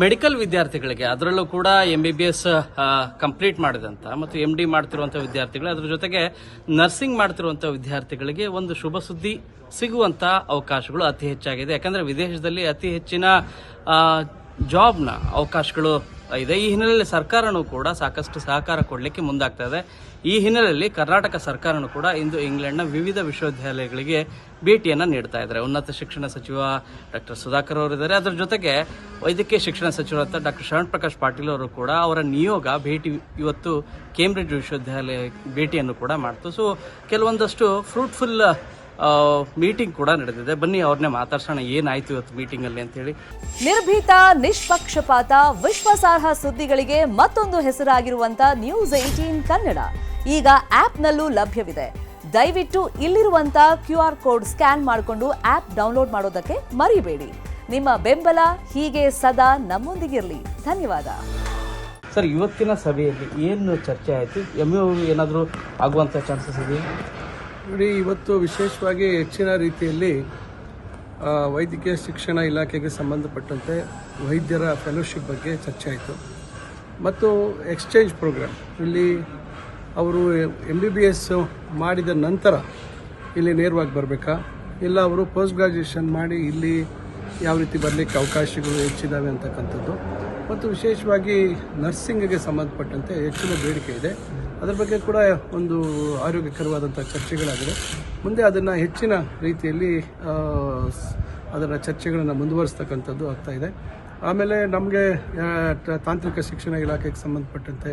Medical ವಿದ್ಯಾರ್ಥಿಗಳಿಗೆ, ಅದರಲ್ಲೂ ಕೂಡ MBBS ಕಂಪ್ಲೀಟ್ ಮಾಡಿದಂಥ ಮತ್ತು MD ಮಾಡ್ತಿರುವಂಥ ವಿದ್ಯಾರ್ಥಿಗಳು, ಅದರ ಜೊತೆಗೆ ನರ್ಸಿಂಗ್ ಮಾಡ್ತಿರುವಂಥ ವಿದ್ಯಾರ್ಥಿಗಳಿಗೆ ಒಂದು ಶುಭ ಸುದ್ದಿ ಸಿಗುವಂಥ ಅವಕಾಶಗಳು ಅತಿ ಹೆಚ್ಚಾಗಿದೆ. ಯಾಕಂದರೆ ವಿದೇಶದಲ್ಲಿ ಅತಿ ಹೆಚ್ಚಿನ ಜಾಬ್ನ ಅವಕಾಶಗಳು ಇದೆ. ಈ ಹಿನ್ನೆಲೆಯಲ್ಲಿ ಸರ್ಕಾರನೂ ಕೂಡ ಸಾಕಷ್ಟು ಸಹಕಾರ ಕೊಡಲಿಕ್ಕೆ ಮುಂದಾಗ್ತಾ ಇದೆ. ಈ ಹಿನ್ನೆಲೆಯಲ್ಲಿ ಕರ್ನಾಟಕ ಸರ್ಕಾರನೂ ಕೂಡ ಇಂದು ಇಂಗ್ಲೆಂಡ್ನ ವಿವಿಧ ವಿಶ್ವವಿದ್ಯಾಲಯಗಳಿಗೆ ಭೇಟಿಯನ್ನು ನೀಡ್ತಾ ಇದ್ದಾರೆ. ಉನ್ನತ ಶಿಕ್ಷಣ ಸಚಿವ ಡಾಕ್ಟರ್ ಸುಧಾಕರ್ ಅವರಿದ್ದಾರೆ. ಅದರ ಜೊತೆಗೆ ವೈದ್ಯಕೀಯ ಶಿಕ್ಷಣ ಸಚಿವರಾದ ಡಾಕ್ಟರ್ ಶರಣ್ ಪ್ರಕಾಶ್ ಪಾಟೀಲ್ ಅವರು ಕೂಡ ಅವರ ನಿಯೋಗ ಭೇಟಿ ಇವತ್ತು ಕೇಂಬ್ರಿಡ್ಜ್ ವಿಶ್ವವಿದ್ಯಾಲಯ ಭೇಟಿಯನ್ನು ಕೂಡ ಮಾಡ್ತು. ಸೊ ಕೆಲವೊಂದಷ್ಟು ಫ್ರೂಟ್ಫುಲ್ ಮೀಟಿಂಗ್ ಕೂಡ ನಡೆದಿದೆ. ಬನ್ನಿ ಅವ್ರನ್ನೇ ಮಾತಾಡ್ಸೋಣ, ಏನಾಯ್ತು ಇವತ್ತು ಮೀಟಿಂಗ್ ಅಲ್ಲಿ ಅಂತ ಹೇಳಿ. ನಿರ್ಭೀತ, ನಿಷ್ಪಕ್ಷಪಾತ, ವಿಶ್ವಾಸಾರ್ಹ ಸುದ್ದಿಗಳಿಗೆ ಮತ್ತೊಂದು ಹೆಸರಾಗಿರುವಂತ News18 ಕನ್ನಡ ಈಗ ಆಪ್ನಲ್ಲೂ ಲಭ್ಯವಿದೆ. ದಯವಿಟ್ಟು ಇಲ್ಲಿರುವಂತ QR ಕೋಡ್ ಸ್ಕ್ಯಾನ್ ಮಾಡಿಕೊಂಡು ಆಪ್ ಡೌನ್ಲೋಡ್ ಮಾಡೋದಕ್ಕೆ ಮರಿಬೇಡಿ. ನಿಮ್ಮ ಬೆಂಬಲ ಹೀಗೆ ಸದಾ ನಮ್ಮೊಂದಿಗಿರಲಿ. ಧನ್ಯವಾದ. ಸರ್, ಇವತ್ತಿನ ಸಭೆಯಲ್ಲಿ ಏನು ಚರ್ಚೆ ಆಯಿತು? MOU ಏನಾದರೂ ಆಗುವಂಥ ಚಾನ್ಸಸ್ ಇದೆಯಾ? ನೋಡಿ, ಇವತ್ತು ವಿಶೇಷವಾಗಿ ಹೆಚ್ಚಿನ ರೀತಿಯಲ್ಲಿ ವೈದ್ಯಕೀಯ ಶಿಕ್ಷಣ ಇಲಾಖೆಗೆ ಸಂಬಂಧಪಟ್ಟಂತೆ ವೈದ್ಯರ ಫೆಲೋಶಿಪ್ ಬಗ್ಗೆ ಚರ್ಚೆ ಆಯಿತು ಮತ್ತು ಎಕ್ಸ್ಚೇಂಜ್ ಪ್ರೋಗ್ರಾಮ್. ಇಲ್ಲಿ ಅವರು MBBS ಮಾಡಿದ ನಂತರ ಇಲ್ಲಿ ನೇರವಾಗಿ ಬರಬೇಕಾ, ಇಲ್ಲ ಅವರು ಪೋಸ್ಟ್ ಗ್ರಾಜ್ಯುಯೇಷನ್ ಮಾಡಿ ಇಲ್ಲಿ ಯಾವ ರೀತಿ ಬರಲಿಕ್ಕೆ ಅವಕಾಶಗಳು ಹೆಚ್ಚಿದ್ದಾವೆ ಅಂತಕ್ಕಂಥದ್ದು ಮತ್ತು ವಿಶೇಷವಾಗಿ ನರ್ಸಿಂಗ್ಗೆ ಸಂಬಂಧಪಟ್ಟಂತೆ ಹೆಚ್ಚಿನ ಬೇಡಿಕೆ ಇದೆ. ಅದರ ಬಗ್ಗೆ ಕೂಡ ಒಂದು ಆರೋಗ್ಯಕರವಾದಂಥ ಚರ್ಚೆಗಳಾಗಿದೆ. ಮುಂದೆ ಅದನ್ನು ಹೆಚ್ಚಿನ ರೀತಿಯಲ್ಲಿ ಅದರ ಚರ್ಚೆಗಳನ್ನು ಮುಂದುವರಿಸ್ತಕ್ಕಂಥದ್ದು ಆಗ್ತಾಯಿದೆ. ಆಮೇಲೆ ನಮಗೆ ತಾಂತ್ರಿಕ ಶಿಕ್ಷಣ ಇಲಾಖೆಗೆ ಸಂಬಂಧಪಟ್ಟಂತೆ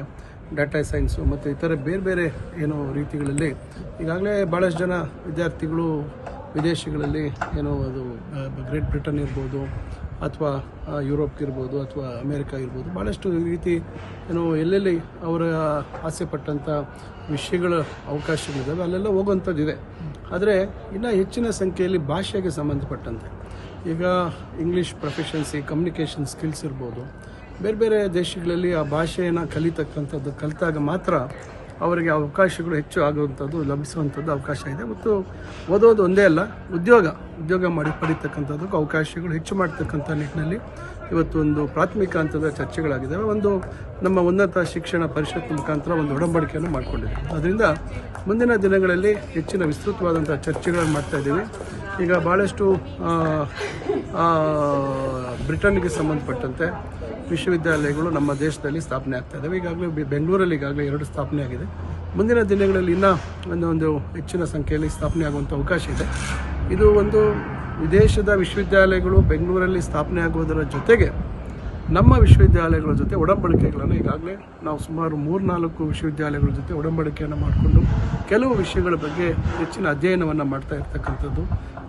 ಡಾಟಾ ಸೈನ್ಸು ಮತ್ತು ಇತರ ಬೇರೆ ಬೇರೆ ಏನೋ ರೀತಿಗಳಲ್ಲಿ ಈಗಾಗಲೇ ಭಾಳಷ್ಟು ಜನ ವಿದ್ಯಾರ್ಥಿಗಳು ವಿದೇಶಗಳಲ್ಲಿ ಏನೋ ಅದು ಗ್ರೇಟ್ ಬ್ರಿಟನ್ ಇರ್ಬೋದು ಅಥವಾ ಯುರೋಪ್ ಇರ್ಬೋದು ಅಥವಾ ಅಮೇರಿಕಾ ಇರ್ಬೋದು, ಭಾಳಷ್ಟು ರೀತಿ ಏನೋ ಎಲ್ಲೆಲ್ಲಿ ಅವರ ಆಸೆ ಪಟ್ಟಂಥ ವಿಷಯಗಳ ಅವಕಾಶಗಳಿದ್ದಾವೆ ಅಲ್ಲೆಲ್ಲ ಹೋಗುವಂಥದ್ದಿದೆ. ಆದರೆ ಇನ್ನೂ ಹೆಚ್ಚಿನ ಸಂಖ್ಯೆಯಲ್ಲಿ ಭಾಷೆಗೆ ಸಂಬಂಧಪಟ್ಟಂತೆ ಈಗ ಇಂಗ್ಲೀಷ್ ಪ್ರೊಫೆಷನ್ಸಿ, ಕಮ್ಯುನಿಕೇಷನ್ ಸ್ಕಿಲ್ಸ್ ಇರ್ಬೋದು, ಬೇರೆ ಬೇರೆ ದೇಶಗಳಲ್ಲಿ ಆ ಭಾಷೆಯನ್ನು ಕಲಿತಾಗ ಮಾತ್ರ ಅವರಿಗೆ ಅವಕಾಶಗಳು ಹೆಚ್ಚು ಆಗುವಂಥದ್ದು, ಲಭಿಸುವಂಥದ್ದು ಅವಕಾಶ ಇದೆ. ಮತ್ತು ಓದೋದು ಒಂದೇ ಅಲ್ಲ, ಉದ್ಯೋಗ ಮಾಡಿ ಪಡೀತಕ್ಕಂಥದ್ದಕ್ಕೆ ಅವಕಾಶಗಳು ಹೆಚ್ಚು ಮಾಡ್ತಕ್ಕಂಥ ನಿಟ್ಟಿನಲ್ಲಿ ಇವತ್ತು ಒಂದು ಪ್ರಾಥಮಿಕ ಹಂತದ ಚರ್ಚೆಗಳಾಗಿದ್ದಾವೆ. ಒಂದು ನಮ್ಮ ಉನ್ನತ ಶಿಕ್ಷಣ ಪರಿಷತ್ ಮುಖಾಂತರ ಒಂದು ಒಡಂಬಡಿಕೆಯನ್ನು ಮಾಡಿಕೊಂಡಿದೆ. ಅದರಿಂದ ಮುಂದಿನ ದಿನಗಳಲ್ಲಿ ಹೆಚ್ಚಿನ ವಿಸ್ತೃತವಾದಂಥ ಚರ್ಚೆಗಳನ್ನು ಮಾಡ್ತಾಯಿದ್ದೀವಿ. ಈಗ ಭಾಳಷ್ಟು ಬ್ರಿಟನ್ಗೆ ಸಂಬಂಧಪಟ್ಟಂತೆ ವಿಶ್ವವಿದ್ಯಾಲಯಗಳು ನಮ್ಮ ದೇಶದಲ್ಲಿ ಸ್ಥಾಪನೆ ಆಗ್ತಾ ಇದ್ದಾವೆ. ಈಗಾಗಲೇ ಬೆಂಗಳೂರಲ್ಲಿ ಈಗಾಗಲೇ 2 ಸ್ಥಾಪನೆ ಆಗಿದೆ. ಮುಂದಿನ ದಿನಗಳಲ್ಲಿ ಇನ್ನೂ ಒಂದು ಹೆಚ್ಚಿನ ಸಂಖ್ಯೆಯಲ್ಲಿ ಸ್ಥಾಪನೆ ಆಗುವಂಥ ಅವಕಾಶ ಇದೆ. ಇದು ಒಂದು ವಿದೇಶದ ವಿಶ್ವವಿದ್ಯಾಲಯಗಳು ಬೆಂಗಳೂರಲ್ಲಿ ಸ್ಥಾಪನೆ ಆಗುವುದರ ಜೊತೆಗೆ ನಮ್ಮ ವಿಶ್ವವಿದ್ಯಾಲಯಗಳ ಜೊತೆ ಒಡಂಬಡಿಕೆಗಳನ್ನು ಈಗಾಗಲೇ ನಾವು ಸುಮಾರು 3-4 ವಿಶ್ವವಿದ್ಯಾಲಯಗಳ ಜೊತೆ ಒಡಂಬಡಿಕೆಯನ್ನು ಮಾಡಿಕೊಂಡು ಕೆಲವು ವಿಷಯಗಳ ಬಗ್ಗೆ ಹೆಚ್ಚಿನ ಅಧ್ಯಯನವನ್ನು ಮಾಡ್ತಾ ಇರ್ತಕ್ಕಂಥದ್ದು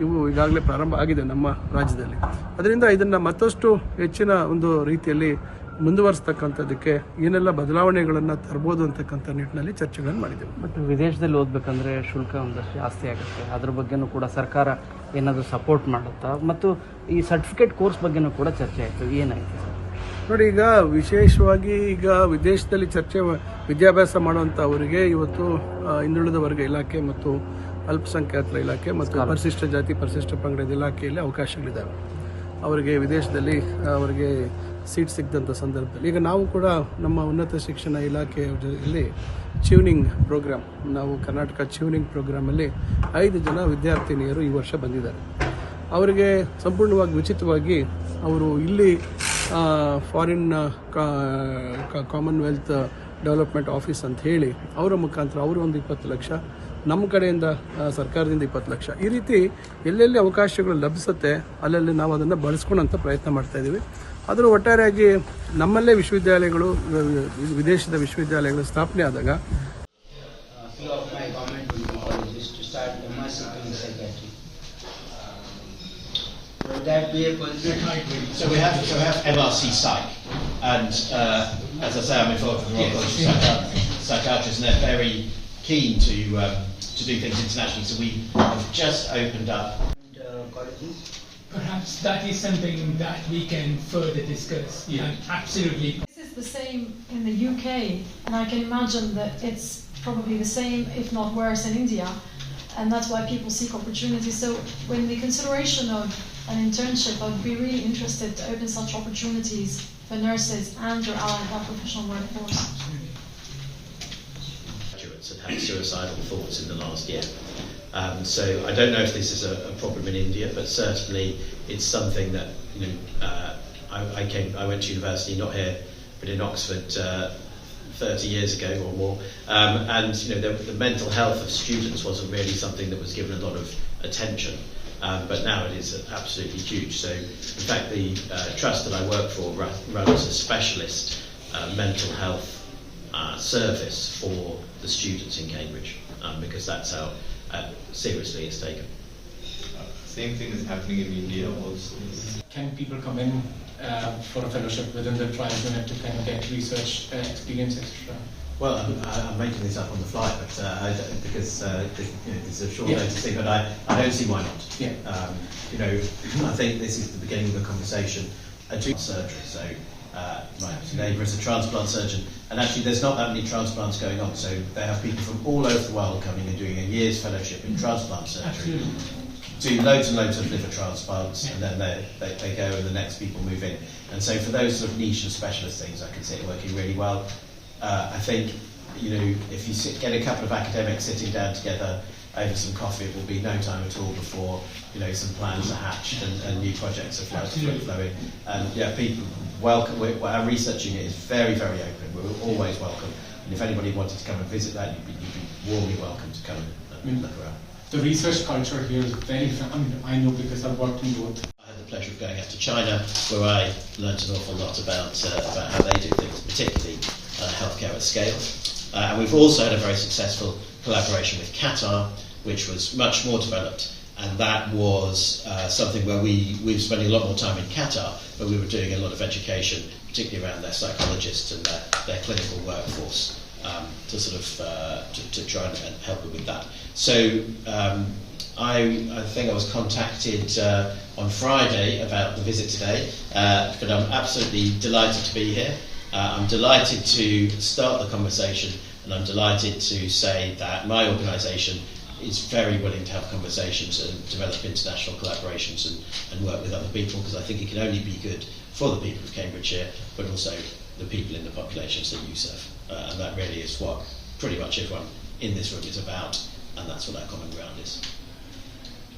ಇವು ಈಗಾಗಲೇ ಪ್ರಾರಂಭ ಆಗಿದೆ ನಮ್ಮ ರಾಜ್ಯದಲ್ಲಿ. ಅದರಿಂದ ಇದನ್ನು ಮತ್ತಷ್ಟು ಹೆಚ್ಚಿನ ಒಂದು ರೀತಿಯಲ್ಲಿ ಮುಂದುವರಿಸ್ತಕ್ಕಂಥದ್ದಕ್ಕೆ ಏನೆಲ್ಲ ಬದಲಾವಣೆಗಳನ್ನು ತರ್ಬೋದು ಅಂತಕ್ಕಂಥ ನಿಟ್ಟಿನಲ್ಲಿ ಚರ್ಚೆಗಳನ್ನು ಮಾಡಿದ್ದೇವೆ. ಬಟ್ ವಿದೇಶದಲ್ಲಿ ಓದಬೇಕಂದ್ರೆ ಶುಲ್ಕ ಒಂದಷ್ಟು ಜಾಸ್ತಿ ಆಗುತ್ತೆ, ಅದ್ರ ಬಗ್ಗೆನೂ ಕೂಡ ಸರ್ಕಾರ ಏನಾದರೂ ಸಪೋರ್ಟ್ ಮಾಡುತ್ತಾ? ಮತ್ತು ಈ ಸರ್ಟಿಫಿಕೇಟ್ ಕೋರ್ಸ್ ಬಗ್ಗೆನೂ ಕೂಡ ಚರ್ಚೆ ಆಯಿತು, ಏನಾಯಿತು? ನೋಡಿ, ಈಗ ವಿಶೇಷವಾಗಿ ಈಗ ವಿದೇಶದಲ್ಲಿ ವಿದ್ಯಾಭ್ಯಾಸ ಮಾಡುವಂಥವರಿಗೆ ಇವತ್ತು ಹಿಂದುಳಿದ ವರ್ಗ ಇಲಾಖೆ ಮತ್ತು ಅಲ್ಪಸಂಖ್ಯಾತರ ಇಲಾಖೆ ಮತ್ತು ಪರಿಶಿಷ್ಟ ಜಾತಿ ಪರಿಶಿಷ್ಟ ಪಂಗಡದ ಇಲಾಖೆಯಲ್ಲಿ ಅವಕಾಶಗಳಿದ್ದಾವೆ. ಅವರಿಗೆ ವಿದೇಶದಲ್ಲಿ ಅವರಿಗೆ ಸೀಟ್ ಸಿಗದಂಥ ಸಂದರ್ಭದಲ್ಲಿ ಈಗ ನಾವು ಕೂಡ ನಮ್ಮ ಉನ್ನತ ಶಿಕ್ಷಣ ಇಲಾಖೆಯಲ್ಲಿ ಟ್ಯೂನಿಂಗ್ ಪ್ರೋಗ್ರಾಮ್, ನಾವು ಕರ್ನಾಟಕ ಟ್ಯೂನಿಂಗ್ ಪ್ರೋಗ್ರಾಮಲ್ಲಿ 5 ಜನ ವಿದ್ಯಾರ್ಥಿನಿಯರು ಈ ವರ್ಷ ಬಂದಿದ್ದಾರೆ. ಅವರಿಗೆ ಸಂಪೂರ್ಣವಾಗಿ ಉಚಿತವಾಗಿ ಅವರು ಇಲ್ಲಿ ಫಾರಿನ್ ಕಾಮನ್ವೆಲ್ತ್ ಡೆವಲಪ್ಮೆಂಟ್ ಆಫೀಸ್ ಅಂತ ಹೇಳಿ ಅವರ ಮುಖಾಂತರ ಅವರು ಒಂದು 20 ಲಕ್ಷ, ನಮ್ಮ ಕಡೆಯಿಂದ ಸರ್ಕಾರದಿಂದ 20 ಲಕ್ಷ, ಈ ರೀತಿ ಎಲ್ಲೆಲ್ಲಿ ಅವಕಾಶಗಳು ಲಭಿಸುತ್ತೆ ಅಲ್ಲಲ್ಲಿ ನಾವು ಅದನ್ನು ಬಳಸ್ಕೊಳ್ಳೋಂಥ ಪ್ರಯತ್ನ ಮಾಡ್ತಾಯಿದ್ದೀವಿ. ಅದರ ಒಟ್ಟಾರೆಯಾಗಿ ನಮ್ಮಲ್ಲೇ ವಿಶ್ವವಿದ್ಯಾಲಯಗಳು, ವಿದೇಶದ ವಿಶ್ವವಿದ್ಯಾಲಯಗಳು ಸ್ಥಾಪನೆ ಆದಾಗ Would that be a positive? So we have MRC psych, and as I say, I'm involved with the Royal College of Psychiatrists, and they're very keen to do things internationally. So we have just opened up colleges. Perhaps that is something that we can further discuss. Yeah, absolutely. This is the same in the UK, and I can imagine that it's probably the same, if not worse, in India, and that's why people seek opportunities. So when the consideration of an internship, I would be really interested to open such opportunities the nurses and your allied health professional workforce. Graduates had had suicidal thoughts in the last year. So I don't know if this is a problem in India, but certainly it's something that, you know, I went to university, not here, but in Oxford 30 years ago or more, and you know the mental health of students wasn't really something that was given a lot of attention, but now it is absolutely huge. So in fact the trust that I work for runs a specialist mental health service for the students in Cambridge, because that's how seriously it's taken. Same thing is happening in India also. Can people come in for a fellowship within the trial unit to kind of get research experience, etc.? Well, I'm making this up on the fly, but because it's a short notice thing, but I don't see why not. Yeah. You know, I think this is the beginning of a conversation. I do surgery, so my neighbour is a transplant surgeon, and actually there's not that many transplants going on, so they have people from all over the world coming and doing a year's fellowship in transplant surgery. Absolutely. Do loads and loads of liver transplants, and then they go and the next people move in. And so for those sort of niche and specialist things, I can see it working really well. I think, you know, if you get a couple of academics sitting down together over some coffee, it will be no time at all before, you know, some plans are hatched and new projects are flowing. And yeah, people welcome. Our researching it is very, very open. We're always welcome. And if anybody wanted to come and visit that, you'd be warmly welcome to come and look around. The research culture here is very, I know because I've worked in both. I had the pleasure of going out to China, where I learnt an awful lot about how they do things, particularly healthcare at scale. And we've also had a very successful collaboration with Qatar, which was much more developed. And that was something where we were spending a lot more time in Qatar, but we were doing a lot of education, particularly around their psychologists and their clinical workforce, to sort of to try and help them with that. So I think I was contacted on Friday about the visit today, but I'm absolutely delighted to be here. I'm delighted to start the conversation, and I'm delighted to say that my organisation is very willing to have conversations and develop international collaborations and work with other people, because I think it can only be good for the people of Cambridgeshire, but also the people in the populations that you serve. And that really is what pretty much everyone in this room is about, and that's what our common ground is.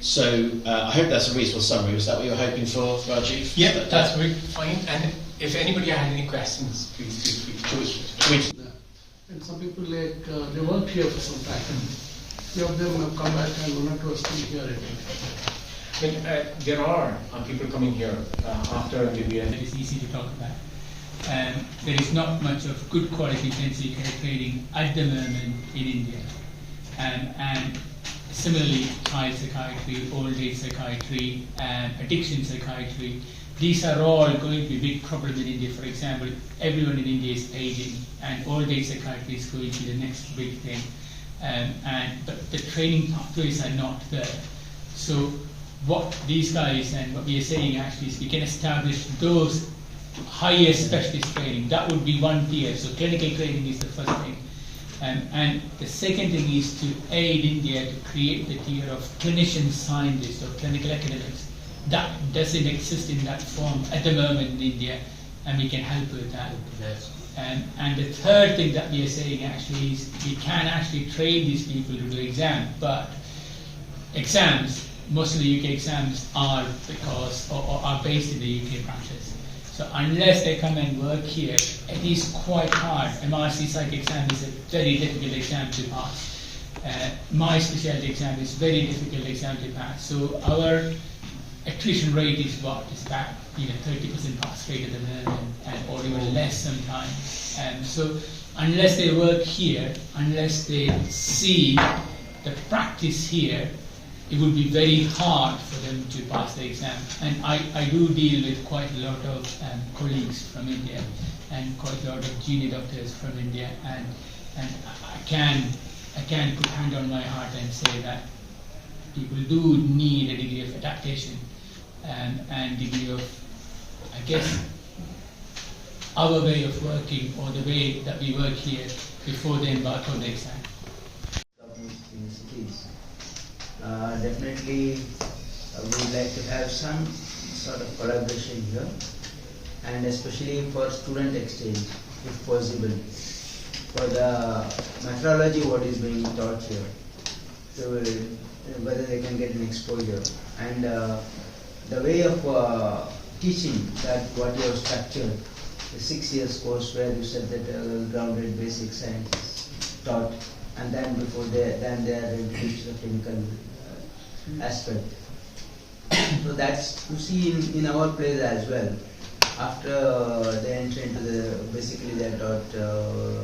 So I hope that's a reasonable summary. Was that what you were hoping for, Rajiv? Yeah, that's very fine. And if anybody had any questions, please feel free to tweet. And some people like they work here for some time. Few of them have come back and one or two are still here. I mean, there are people coming here after MBBS. That is easy to talk about. There is not much of good quality intensive care training at the moment in India. And similarly, child psychiatry, old age psychiatry, addiction psychiatry, these are all going to be a big problem in India. For example, everyone in India is aging, and old age psychiatry is going to be the next big thing. But the training pathways are not there. So what these guys and what we are saying actually is we can establish those higher specialist training. That would be one tier. So clinical training is the first thing. And the second thing is to aid India to create the tier of clinician scientists or clinical academics. That doesn't exist in that form at the moment in India, and we can help with that. And the third thing that we are saying actually is we can actually train these people to do exams, but exams, most of the UK exams are are based in the UK practice. So unless they come and work here, it is quite hard. MRC psych exam is a very difficult exam to pass. My specialty exam is very difficult exam to pass. So our attrition rate is about 30% pass rate at the moment, or even less sometimes. So unless they work here, unless they see the practice here, it would be very hard for them to pass the exam. And I do deal with quite a lot of colleagues from India and quite a lot of junior doctors from India, and I can put hand on my heart and say that people do need a degree of adaptation and degree of, I guess, our way of working or the way that we work here before they embark on the exam. Definitely we would like to have some sort of collaboration here, and especially for student exchange, if possible, for the methodology what is being taught here, so whether they can get an exposure, and the way of teaching, that what you have structured, the 6 years course where you said that grounded basic science is taught, and then before they are introduced to the clinical aspect. So that's you see in our place as well. After they enter into the, basically they are taught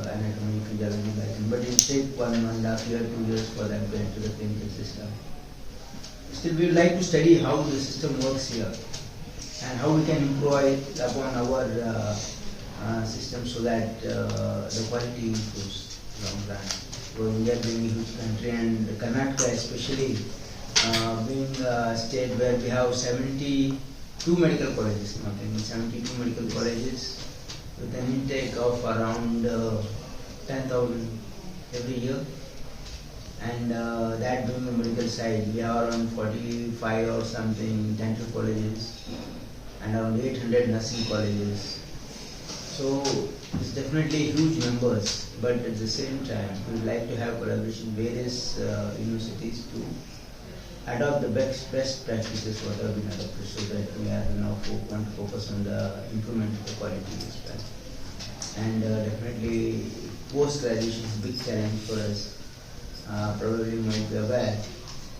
anatomy, physiology, but it takes 1.5 years, 2 years for them to enter the clinical system. Still, we would like to study how the system works here and how we can improve upon our system so that the quality improves long run. So India being a huge country, and Karnataka especially being a state where we have 72 medical colleges, 72 medical colleges with an intake of around 10,000 every year. And that being the medical side, we have around 45 or something dental colleges and around 800 nursing colleges. So it's definitely huge numbers, but at the same time we would like to have collaboration with various universities to adopt the best practices what have been adopted, so that we are now want to focus on the improvement of the quality as well. And definitely post-graduation is a big challenge for us. Probably you might be aware,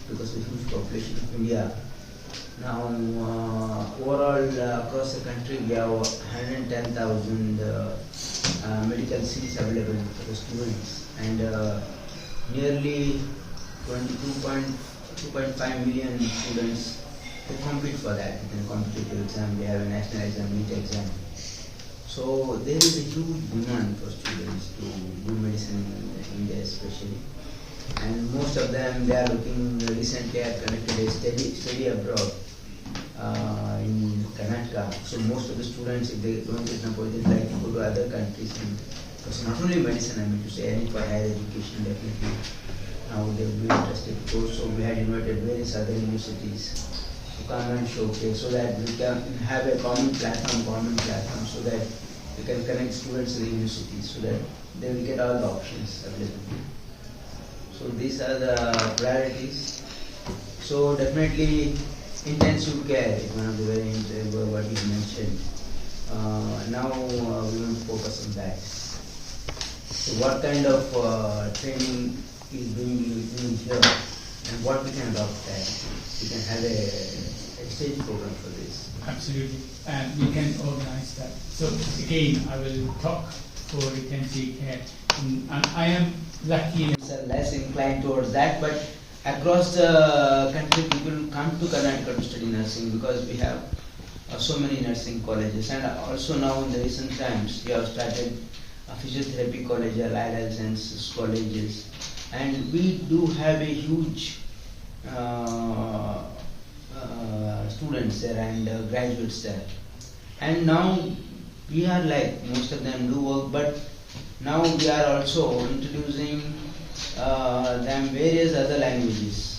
because of the huge population of India. Now overall across the country we have 110,000 medical seats available for the students, and nearly 2.5 million students who compete for that in competitive exam. We have a national exam, NEET exam. So there is a huge demand for students to do medicine in India especially. And most of them, they are looking, recently I have conducted a study abroad in Karnataka. So most of the students, if they don't get an opportunity, they like to go to other countries. And because not only medicine, I mean to say, any for higher education definitely. Now they will be interested to go. So we had invited various other universities to come and showcase, so that we can have a common platform, so that we can connect students to the universities, so that they will get all the options available. So these are the priorities. So definitely intensive care is one of the very what you mentioned. Now we want to focus on that. So what kind of training is being used here, and what we can adopt that. We can have a exchange program for this. Absolutely, and we can organize that. So again, I will talk for intensive care. And I am lucky enough. Are less inclined towards that, but across the country people come to Karnataka to study nursing, because we have so many nursing colleges, and also now in the recent times we have started a physiotherapy college, allied sciences colleges, and we do have a huge students there and graduates there. And now we are like, most of them do work, but now we are also introducing them various other languages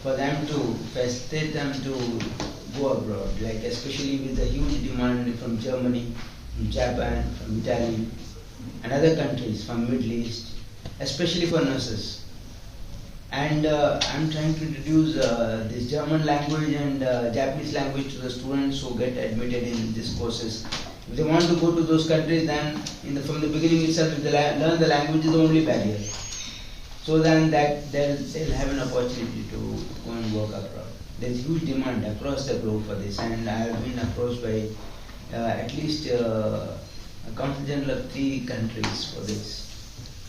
for them to facilitate them to go abroad, like especially with the huge demand from Germany, from Japan, from Italy, and other countries from Middle East, especially for nurses. And I'm trying to introduce this German language and Japanese language to the students who get admitted in these courses. If they want to go to those countries, then from the beginning itself, if they learn the language is the only barrier. So then they'll have an opportunity to go and work abroad. There's huge demand across the globe for this, and I have been approached by at least a Council General of 3 countries for this.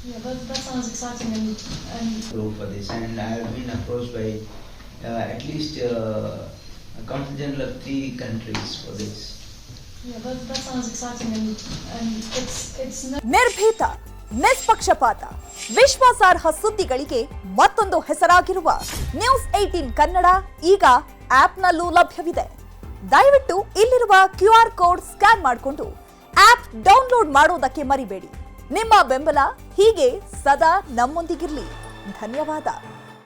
Yeah, that sounds exciting, and Globe for this, and I have been approached by at least a Council General of 3 countries for this. yeah, that sounds exciting, and it's ನಿರ್ಭೀತ, ನಿಷ್ಪಕ್ಷಪಾತ, ವಿಶ್ವಾಸಾರ್ಹ ಸುದ್ದಿಗಳಿಗೆ ಮತ್ತೊಂದು ಹೆಸರಾಗಿರುವ news 18 Kannada ಈಗ ಆಪ್ನಲ್ಲೂ ಲಭ್ಯವಿದೆ. ದಯವಿಟ್ಟು ಇಲ್ಲಿರುವ QR code scan ಮಾಡಿಕೊಂಡು app download ಮಾಡೋದಕ್ಕೆ ಮರಿಬೇಡಿ. ನಿಮ್ಮ ಬೆಂಬಲ ಹೀಗೆ ಸದಾ ನಮ್ಮೊಂದಿಗಿರಲಿ. ಧನ್ಯವಾದ.